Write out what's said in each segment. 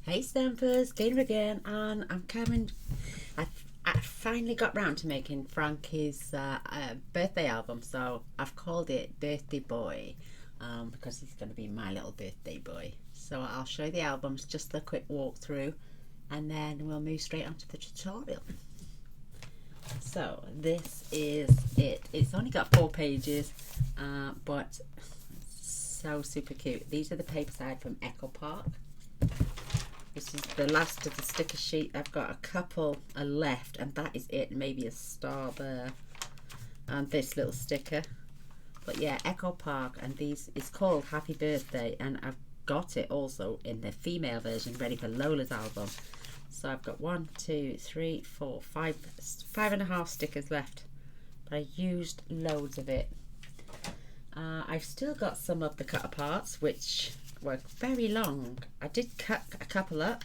Hey Stampers, Gaynor again, and I'm coming. I, I finally got round to making Frankie's birthday album, so I've called it Birthday Boy because he's going to be my little birthday boy. So I'll show you the albums, just a quick walkthrough, and then we'll move straight on to the tutorial. So this is it. It's only got 4 pages, but so super cute. These are the papers I had from Echo Park. This is the last of the sticker sheet. I've got a couple left, and that is it. Maybe a star there, and this little sticker. But yeah, Echo Park, and these is called Happy Birthday, and I've got it also in the female version, ready for Lola's album. So I've got 1, 2, 3, 4, 5, 5.5 stickers left, but I used loads of it. I've still got some of the cut aparts, which were very long. I did cut a couple up,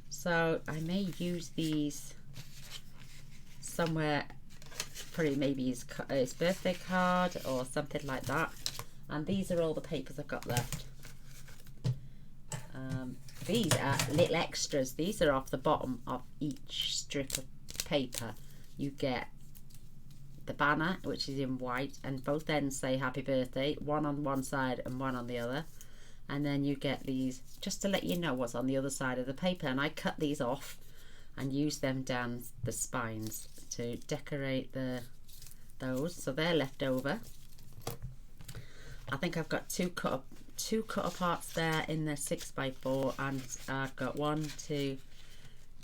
so I may use these somewhere, probably maybe his birthday card or something like that. And these are all the papers I've got left. These are little extras. These are off the bottom of each strip of paper. You get the banner, which is in white, and both ends say happy birthday, one on one side and one on the other. And then you get these just to let you know what's on the other side of the paper, and I cut these off and use them down the spines to decorate those, so they're left over. I think I've got two cut aparts there in the 6x4, and I've got 1, 2,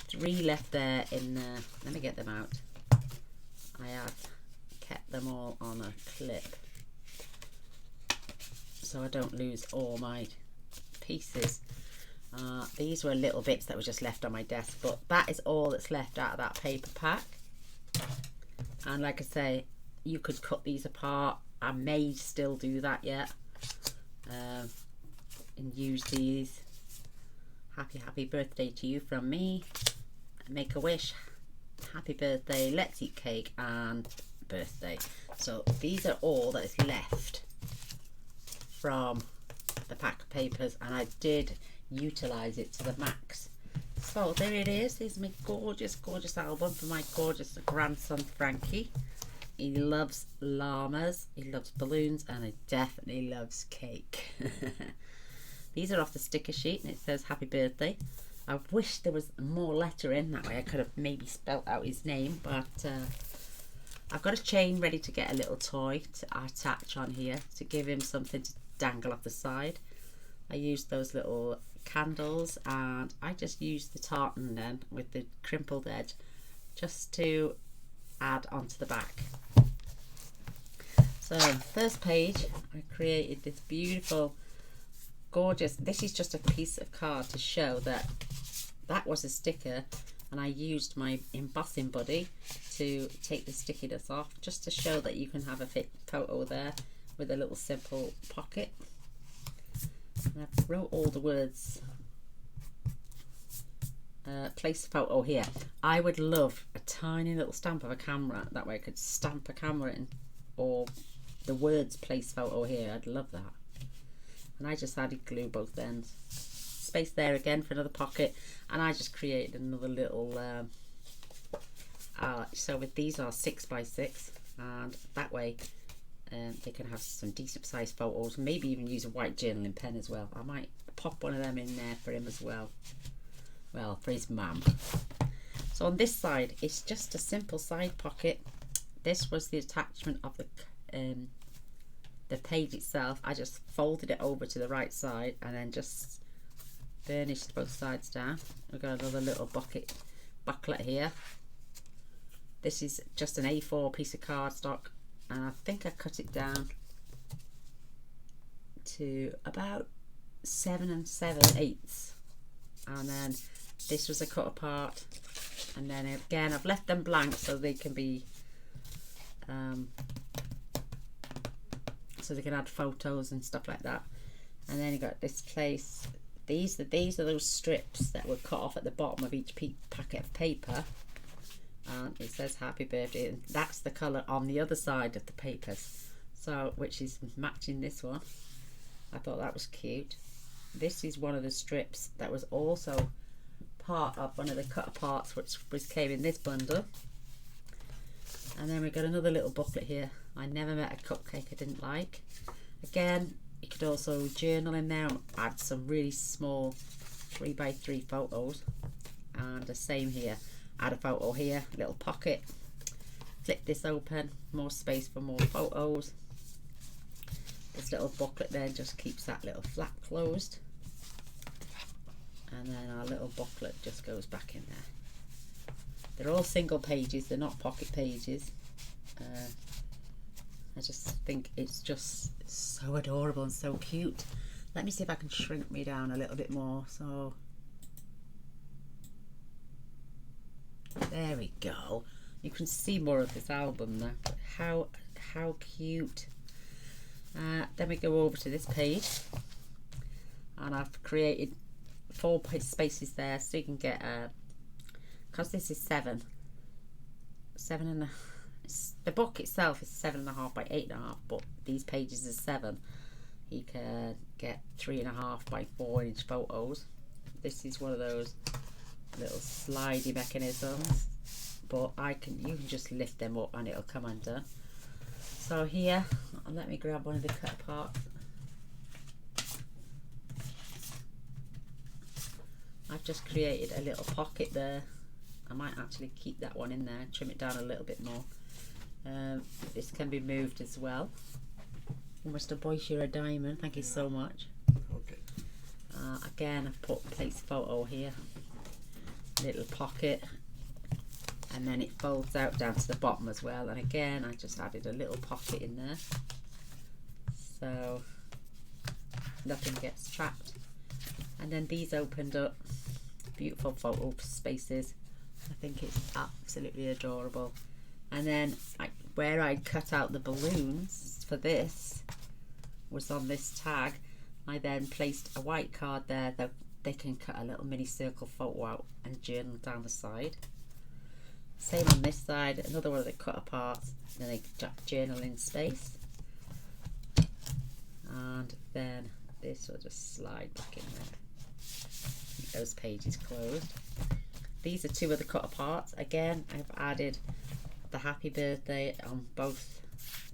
3 left there in the, let me get them out. I have kept them all on a clip so I don't lose all my pieces. These were little bits that were just left on my desk, but that is all that's left out of that paper pack. And like I say, you could cut these apart. I may still do that yet, and use these. Happy birthday to you from me. Make a wish. Happy birthday. Let's eat cake and birthday. So these are all that is left from the pack of papers, and I did utilize it to the max. So there it is. Here's my gorgeous album for my gorgeous grandson Frankie. He loves llamas, he loves balloons, and he definitely loves cake. These are off the sticker sheet, and it says happy birthday. I wish there was more lettering, that way I could have maybe spelt out his name, but I've got a chain ready to get a little toy to attach on here to give him something to dangle off the side. I used those little candles, and I just used the tartan then with the crimpled edge just to add onto the back. So first page, I created this beautiful, gorgeous, this is just a piece of card to show that that was a sticker, and I used my embossing buddy to take the stickiness off, just to show that you can have a photo there with a little simple pocket. And I wrote all the words. Place photo here. I would love a tiny little stamp of a camera, that way I could stamp a camera in, or the words place photo here. I'd love that. And I just added glue both ends. Space there again for another pocket, and I just created another little so with these are 6x6, and that way they can have some decent sized photos, maybe even use a white journaling pen as well. I might pop one of them in there for him as well. Well, for his mum. So on this side, it's just a simple side pocket. This was the attachment of the page itself. I just folded it over to the right side and then just burnished both sides down. We've got another little booklet here. This is just an A4 piece of cardstock, and I think I cut it down to about 7 7/8, and then this was a cut apart, and then again I've left them blank so they can be so they can add photos and stuff like that. And then you got this place. These are those strips that were cut off at the bottom of each packet of paper, and it says happy birthday, and that's the colour on the other side of the papers, so which is matching this one. I thought that was cute. this is one of the strips that was also part of one of the cut aparts which came in this bundle. And then we've got another little booklet here. I never met a cupcake I didn't like. Again, you could also journal in there and add some really small 3x3 photos. And the same here, add a photo here, little pocket, flip this open, more space for more photos. This little booklet then just keeps that little flap closed, and then our little booklet just goes back in there. They're all single pages, they're not pocket pages. I just think it's just so adorable and so cute. Let me see if I can shrink me down a little bit more. So there we go. You can see more of this album now. But how cute. Then we go over to this page, and I've created 4 spaces there, so you can get because this is 7 and the book itself is 7.5 by 8.5, but these pages are 7. You can get 3.5 by 4-inch photos. This is one of those little slidey mechanisms, but you can just lift them up and it'll come undone. So here, let me grab one of the cut parts. I've just created a little pocket there. I might actually keep that one in there, trim it down a little bit more. This can be moved as well. Mr. Boyce, you're a diamond. Thank you so much. Okay. Again, I've put place photo here. Little pocket. And then it folds out down to the bottom as well. And again, I just added a little pocket in there, so nothing gets trapped. And then these opened up, beautiful photo spaces. I think it's absolutely adorable. And then where I cut out the balloons for this was on this tag. I then placed a white card there that they can cut a little mini circle photo out and journal down the side. Same on this side, another one of the cut aparts, then they journal in space. And then this will just slide back in there. Keep those pages closed. These are 2 of the cut aparts. Again, I've added the happy birthday on both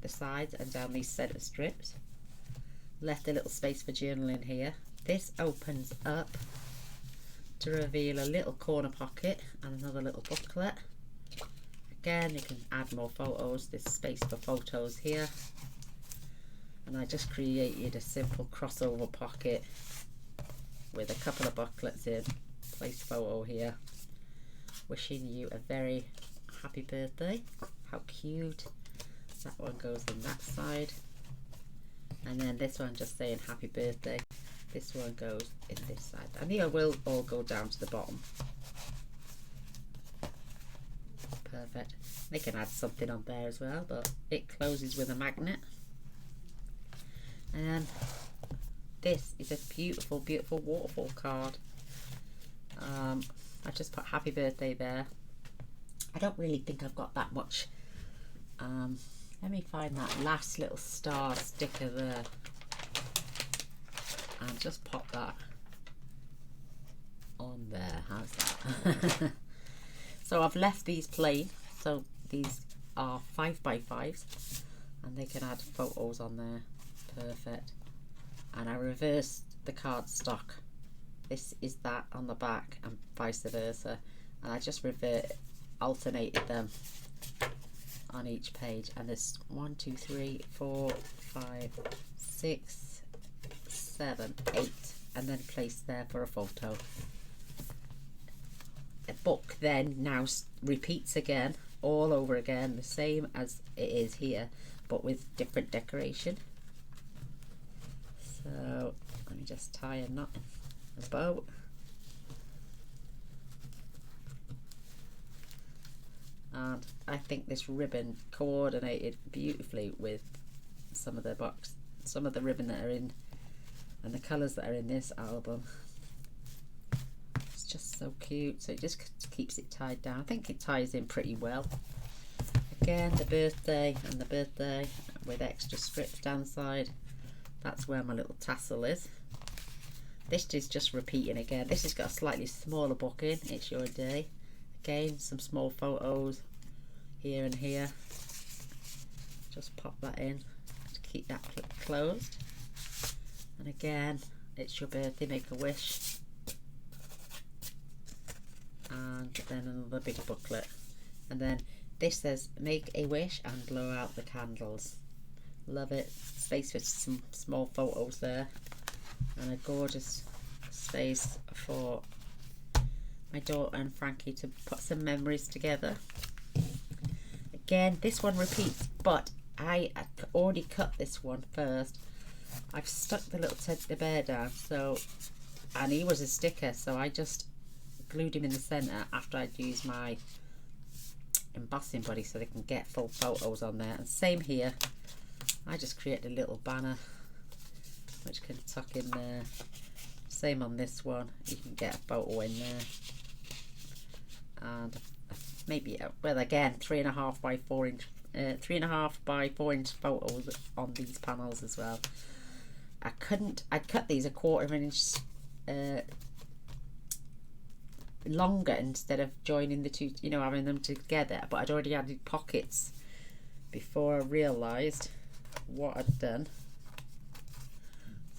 the sides and down these centre strips. Left a little space for journaling here. This opens up to reveal a little corner pocket and another little booklet. Again, you can add more photos. There's space for photos here. And I just created a simple crossover pocket with a couple of booklets in. Place photo here. Wishing you a very happy birthday. How cute. That one goes in that side. And then this one just saying happy birthday. This one goes in this side. And they will all go down to the bottom. Perfect. They can add something on there as well, but it closes with a magnet. And this is a beautiful, beautiful waterfall card. I just put happy birthday there. I don't really think I've got that much. Let me find that last little star sticker there and just pop that on there. How's that? So I've left these plain, so these are 5x5s and they can add photos on there. Perfect. And I reversed the cardstock. This is that on the back and vice versa, and I just alternated them on each page. And there's 1, 2, 3, 4, 5, 6, 7, 8, and then placed there for a photo. The book then now repeats again, all over again, the same as it is here, but with different decoration. So let me just tie a knot, a bow. And I think this ribbon coordinated beautifully with some of the ribbon that are in, and the colours that are in this album. It's just so cute. So it just keeps it tied down. I think it ties in pretty well. Again, the birthday and the birthday with extra strips down the side. That's where my little tassel is. This is just repeating again. This has got a slightly smaller book in. It's Your Day. Again, some small photos here and here. Just pop that in to keep that clip closed. And again, it's your birthday, make a wish. And then another big booklet. And then this says, make a wish and blow out the candles. Love it. Space for some small photos there. And a gorgeous space for my daughter and Frankie to put some memories together. Again, this one repeats, but I already cut this one first. I've stuck the little Teddy bear down, so, and he was a sticker, so I just glued him in the centre after I'd used my embossing buddy so they can get full photos on there. And same here, I just created a little banner which can tuck in there. Same on this one, you can get a photo in there. And maybe, well, again, 3.5 by 4 inch, 3.5 by 4 inch photos on these panels as well. I'd cut these 1/4 of an inch longer instead of joining the two, you know, having them together, but I'd already added pockets before I realised what I'd done.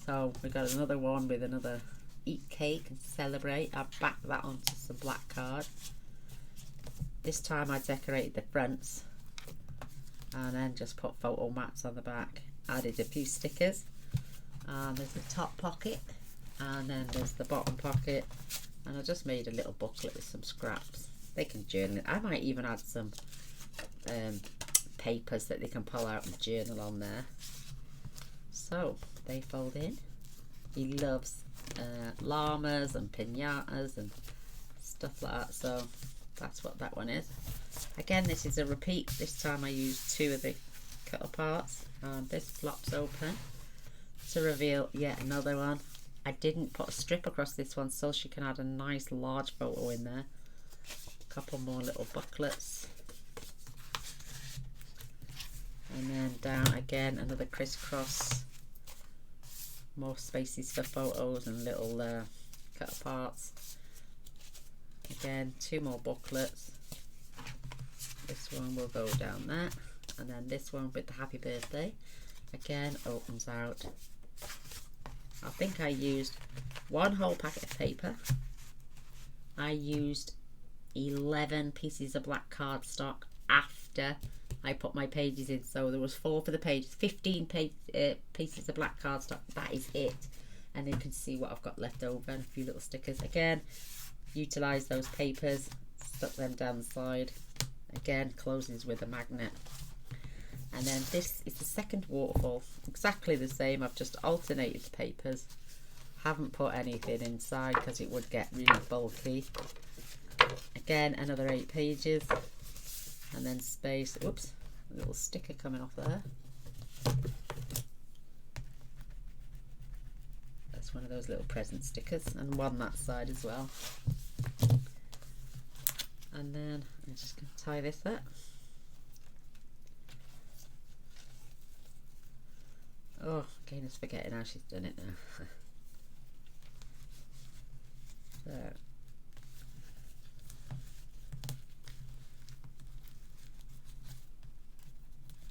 So we got another one with another eat cake and celebrate. I backed that onto some black card. This time I decorated the fronts and then just put photo mats on the back. Added a few stickers. There's the top pocket and then there's the bottom pocket, and I just made a little booklet with some scraps. They can journal it. I might even add some papers that they can pull out and journal on there. So they fold in. He loves llamas and piñatas and stuff like that, so that's what that one is. Again, this is a repeat. This time I used 2 of the cut parts, and this flops open to reveal yet another one. I didn't put a strip across this one so she can add a nice large photo in there. A couple more little booklets. And then down again, another crisscross. More spaces for photos and little cut parts. Again, 2 more booklets. This one will go down there. And then this one with the happy birthday. Again, opens out. I think I used 1 whole packet of paper. I used 11 pieces of black cardstock after I put my pages in, so there was 4 for the pages, 15 pieces of black cardstock. That is it. And you can see what I've got left over and a few little stickers. Again, utilize those papers, stuck them down the side. Again, closes with a magnet. And then this is the second waterfall, exactly the same. I've just alternated the papers, haven't put anything inside because it would get really bulky. Again, another 8 pages, and then space. Oops, a little sticker coming off there. That's one of those little present stickers, and one that side as well. And then I'm just going to tie this up. Oh, Gaynor's forgetting how she's done it now. So,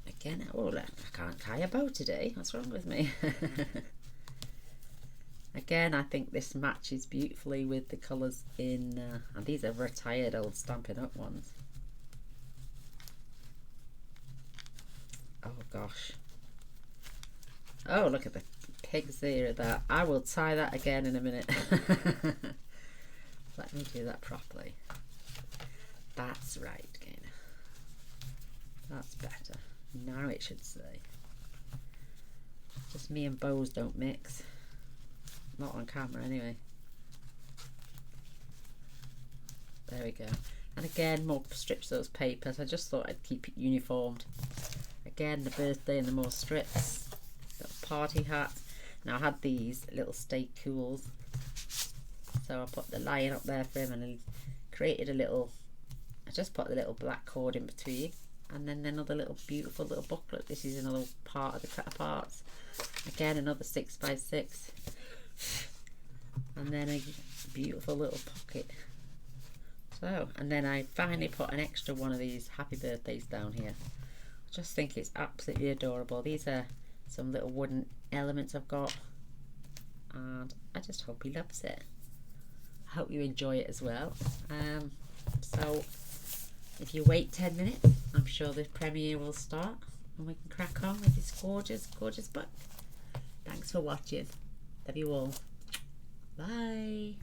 again, oh, I can't tie a bow today. What's wrong with me? Again, I think this matches beautifully with the colours in, and these are retired old Stampin' Up ones. Oh gosh. Oh, look at the pigs there. That I will tie that again in a minute. Let me do that properly. That's right, Gaynor. That's better. Now it should say. Just me and bows don't mix. Not on camera anyway. There we go. And again, more strips of those papers. I just thought I'd keep it uniformed. Again, the birthday and the more strips. Got party hats. Now I had these little stay cools, so I put the lion up there for him, and I created a little, I just put the little black cord in between, and then another little beautiful little booklet. This is another part of the cut parts. Again, another 6 by 6. and then a beautiful little pocket. So, and then I finally put an extra one of these happy birthdays down here. I just think it's absolutely adorable. These are some little wooden elements I've got, and I just hope he loves it. I hope you enjoy it as well. So if you wait 10 minutes, I'm sure the premiere will start and we can crack on with this gorgeous, gorgeous book. Thanks for watching. Love you all. Bye.